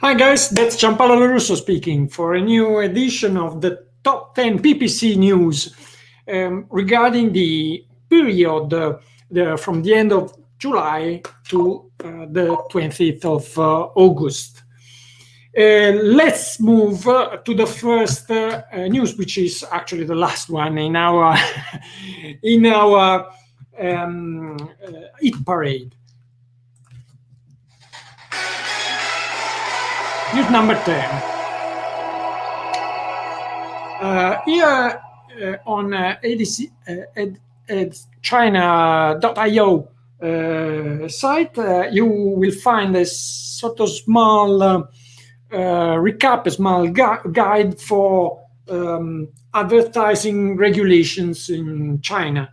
Hi guys, that's Gianpaolo Lorusso speaking for a new edition of the Top 10 PPC news regarding the period from the end of July to the 20th of August. Let's move to the first news, which is actually the last one in our hit parade. News number 10. Here on China.io site, you will find a sort of small recap, a small guide for advertising regulations in China.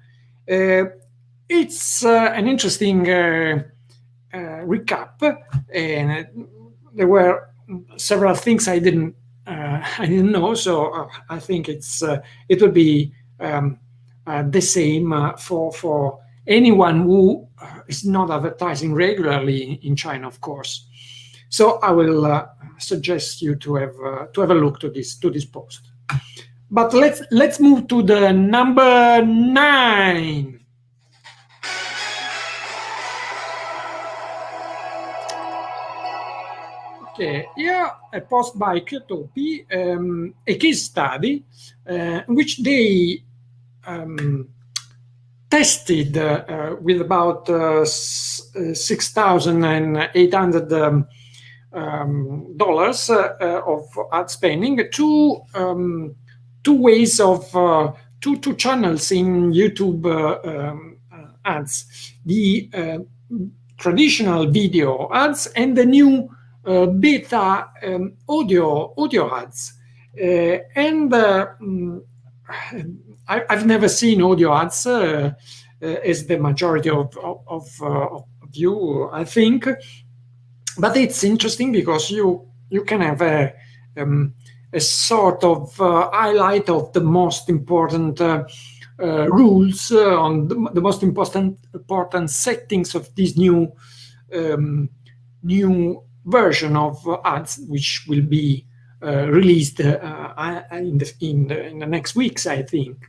It's an interesting recap, and there were several things I didn't know, so I think it will be the same for anyone who is not advertising regularly in China, of course. So I will suggest you to have a look to this post. But let's move to the number 9. Okay, here a post by Kyotopi, a case study in which they tested with about $6,800 of ad spending two ways of two channels in YouTube ads: the traditional video ads and the new beta audio ads. I've never seen audio ads as the majority of you, I think, but it's interesting because you can have a sort of highlight of the most important rules on the most important settings of this new version of ads, which will be released in the next weeks, I think.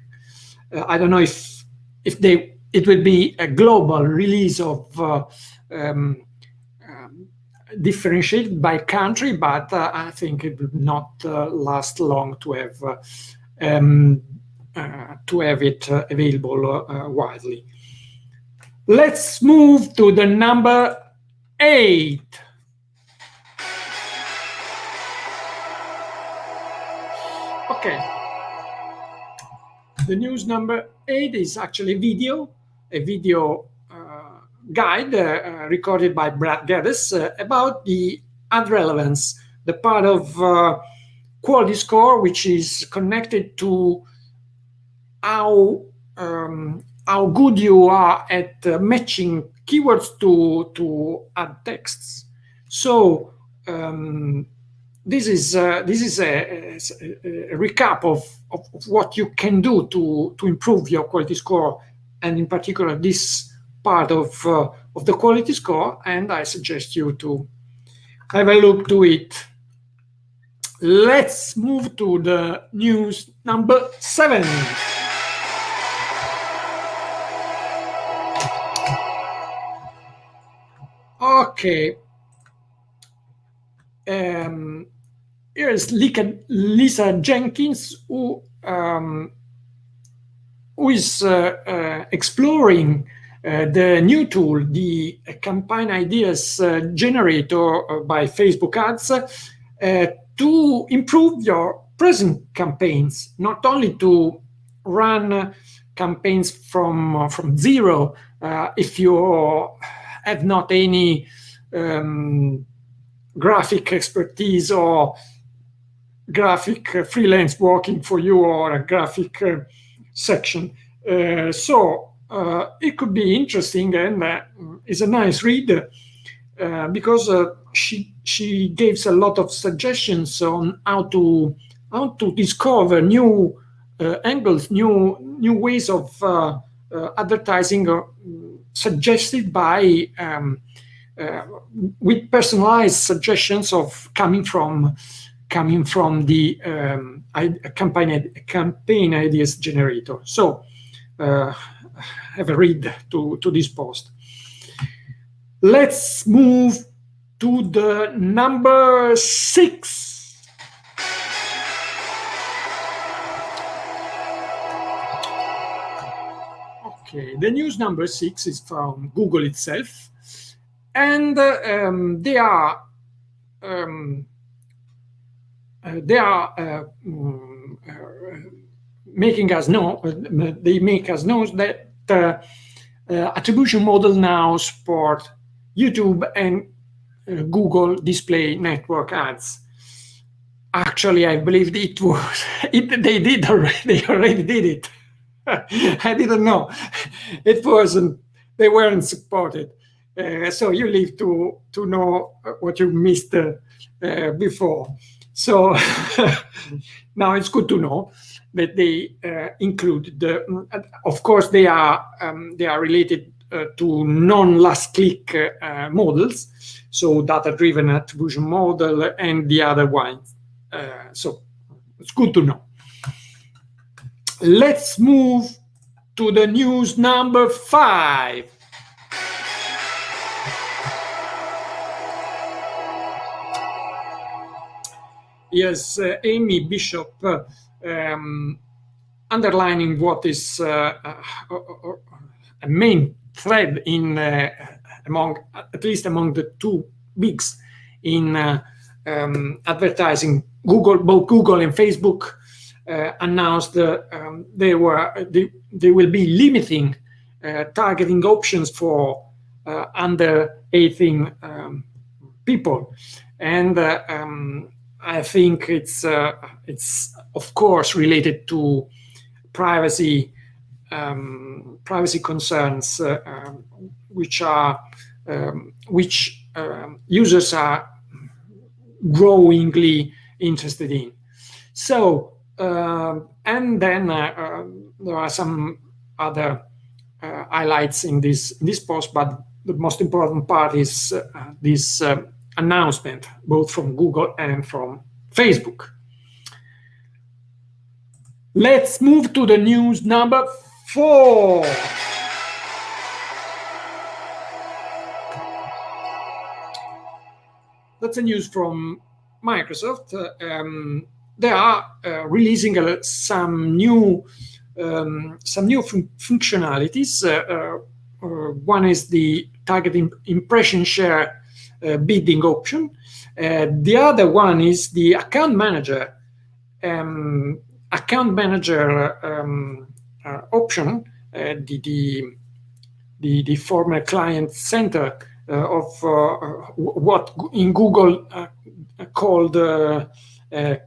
I don't know if it will be a global release of differentiated by country, but I think it will not last long to have it available widely. Let's move to the number 8. Okay, the news number 8 is actually a video guide recorded by Brad Geddes about the ad relevance, the part of quality score which is connected to how good you are at matching keywords to ad texts. So this is a recap of what you can do to improve your quality score, and in particular this part of the quality score, and I suggest you to have a look to it. Let's move to the news number 7. Okay. Here's Lisa Jenkins, who is exploring the new tool, the campaign ideas generator by Facebook ads, to improve your present campaigns, not only to run campaigns from zero if you have not any graphic expertise or graphic freelance working for you, or a graphic section. So it could be interesting, and is a nice read because she gives a lot of suggestions on how to discover new angles, new ways of advertising, suggested by with personalized suggestions of coming from the campaign ideas generator. So have a read to this post. Let's move to the number 6. Okay, the news number 6 is from Google itself, and they making us know. They make us know that attribution model now support YouTube and Google Display Network ads. Actually, I believe it was they already did it. I didn't know. It wasn't. They weren't supported. So you leave to know what you missed before. So now it's good to know that they include of course, they are related to non-last click models, so data-driven attribution model and the other ones. So it's good to know. Let's move to the news number 5. Yes, Amy Bishop underlining what is a main thread in at least among the two bigs in advertising. Both Google and Facebook announced they will be limiting targeting options for under 18 people, and I think it's of course related to privacy concerns, which users are growingly interested in. So and then there are some other highlights in this post, but the most important part is this announcement, both from Google and from Facebook. Let's move to the news number 4. That's a news from Microsoft. They are releasing some new functionalities. One is the target impression share bidding option. The other one is the account manager option, the former client center of what in Google called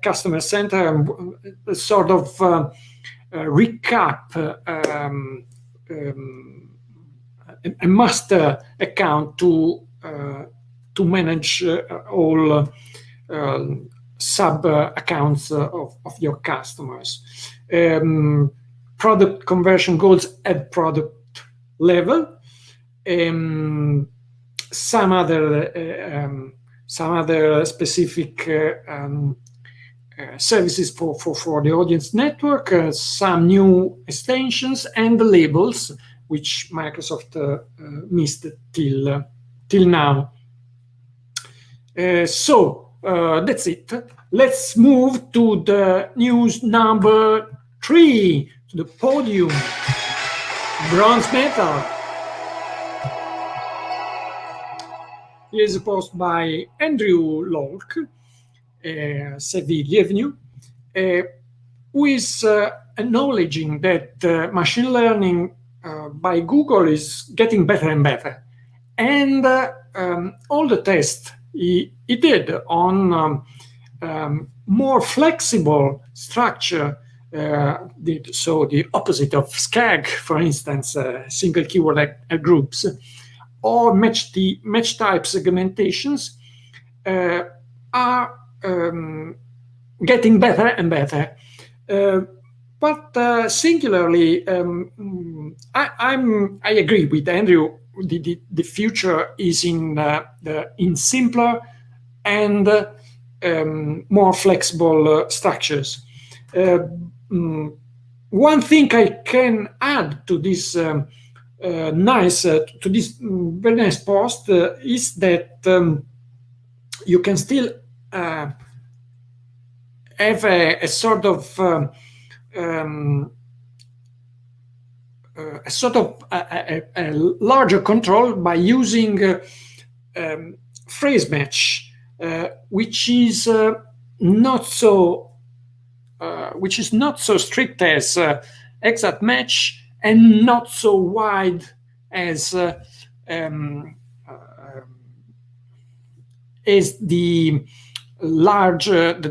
customer center, sort of recap, a master account to manage all sub accounts of your customers. Product conversion goals at product level. Some other specific services for the audience network, some new extensions, and the labels, which Microsoft missed till now. So that's it. Let's move to the news number 3, to the podium. Bronze medal. Here's a post by Andrew Lork, Seville Avenue, who is acknowledging that machine learning by Google is getting better and better. And all the tests he did on more flexible structure, so the opposite of SCAG, for instance, single keyword groups, or match type segmentations, are getting better and better. But singularly, I agree with Andrew the future is in simpler and more flexible structures. One thing I can add to this very nice post is that you can still have a sort of a larger control by using phrase match, which is not so strict as exact match and not so wide as the large the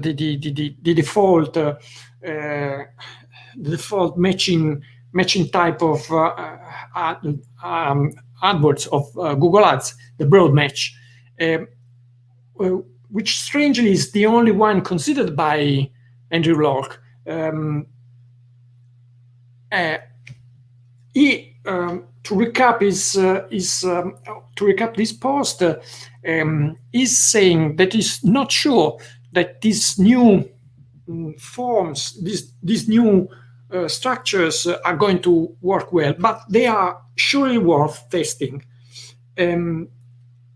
default matching type of AdWords of Google Ads, the broad match, which strangely is the only one considered by Andrew Locke. To recap this post, is saying that he's not sure that these new forms, these new structures are going to work well, but they are surely worth testing.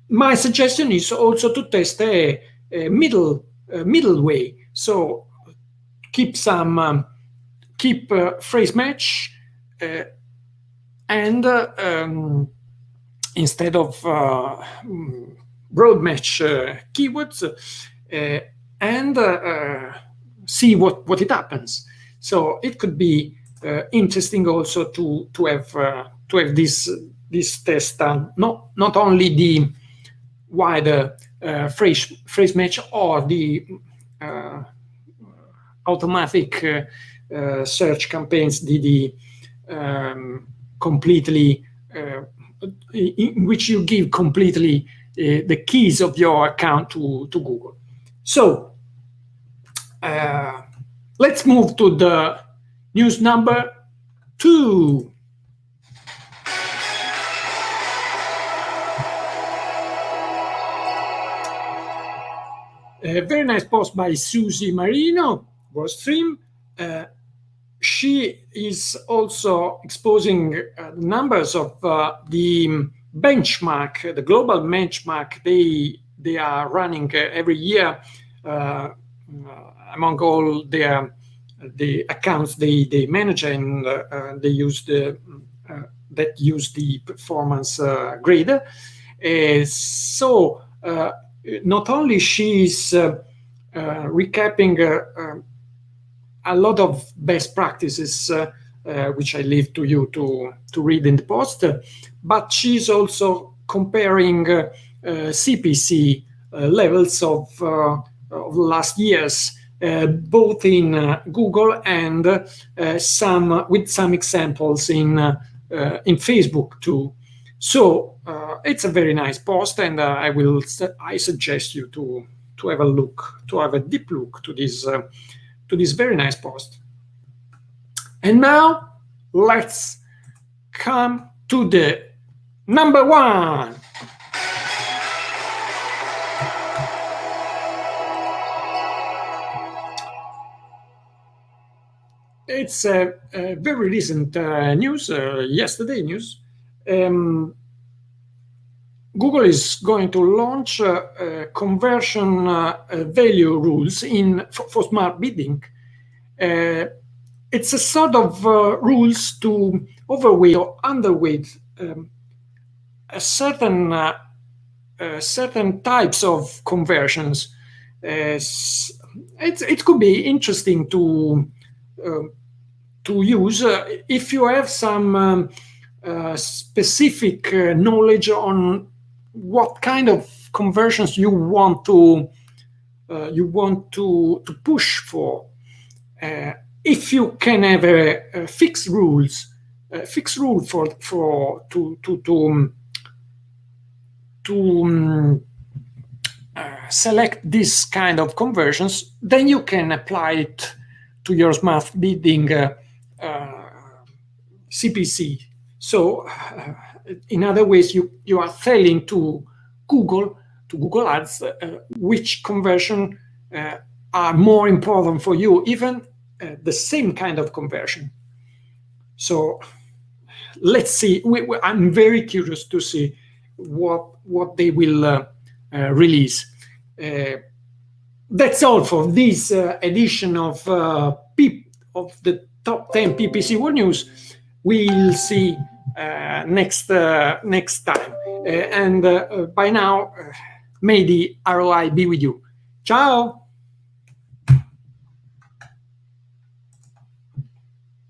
My suggestion is also to test a middle way. So keep phrase match and instead of broad match keywords, and see what it happens. So it could be interesting also to have this test done, not only the wider phrase match or the automatic search campaigns, the completely in which you give completely the keys of your account to Google. So let's move to the news number 2. A very nice post by Susie Marino, WordStream. She is also exposing numbers of the benchmark, the global benchmark they are running every year among all the accounts they manage, and they use the performance grader. So not only she's recapping a lot of best practices, which I leave to you to read in the post, but she's also comparing CPC levels of last years, both in Google and with some examples in Facebook too. So it's a very nice post, and I suggest you to have a look, to have a deep look to this very nice post. And now let's come to the number 1. It's a very recent news, yesterday news. Google is going to launch conversion value rules for smart bidding. It's a sort of rules to overweight or underweight certain types of conversions. It could be interesting to use if you have some specific knowledge on what kind of conversions you want to push for. If you can have a fixed rule to select this kind of conversions, then you can apply it to your smart bidding CPC. So in other ways, you are telling to Google Ads which conversion are more important for you, even the same kind of conversion. So let's see. I'm very curious to see what they will release. That's all for this edition of the top 10 PPC World News. We'll see next time. And by now, may the ROI be with you. Ciao.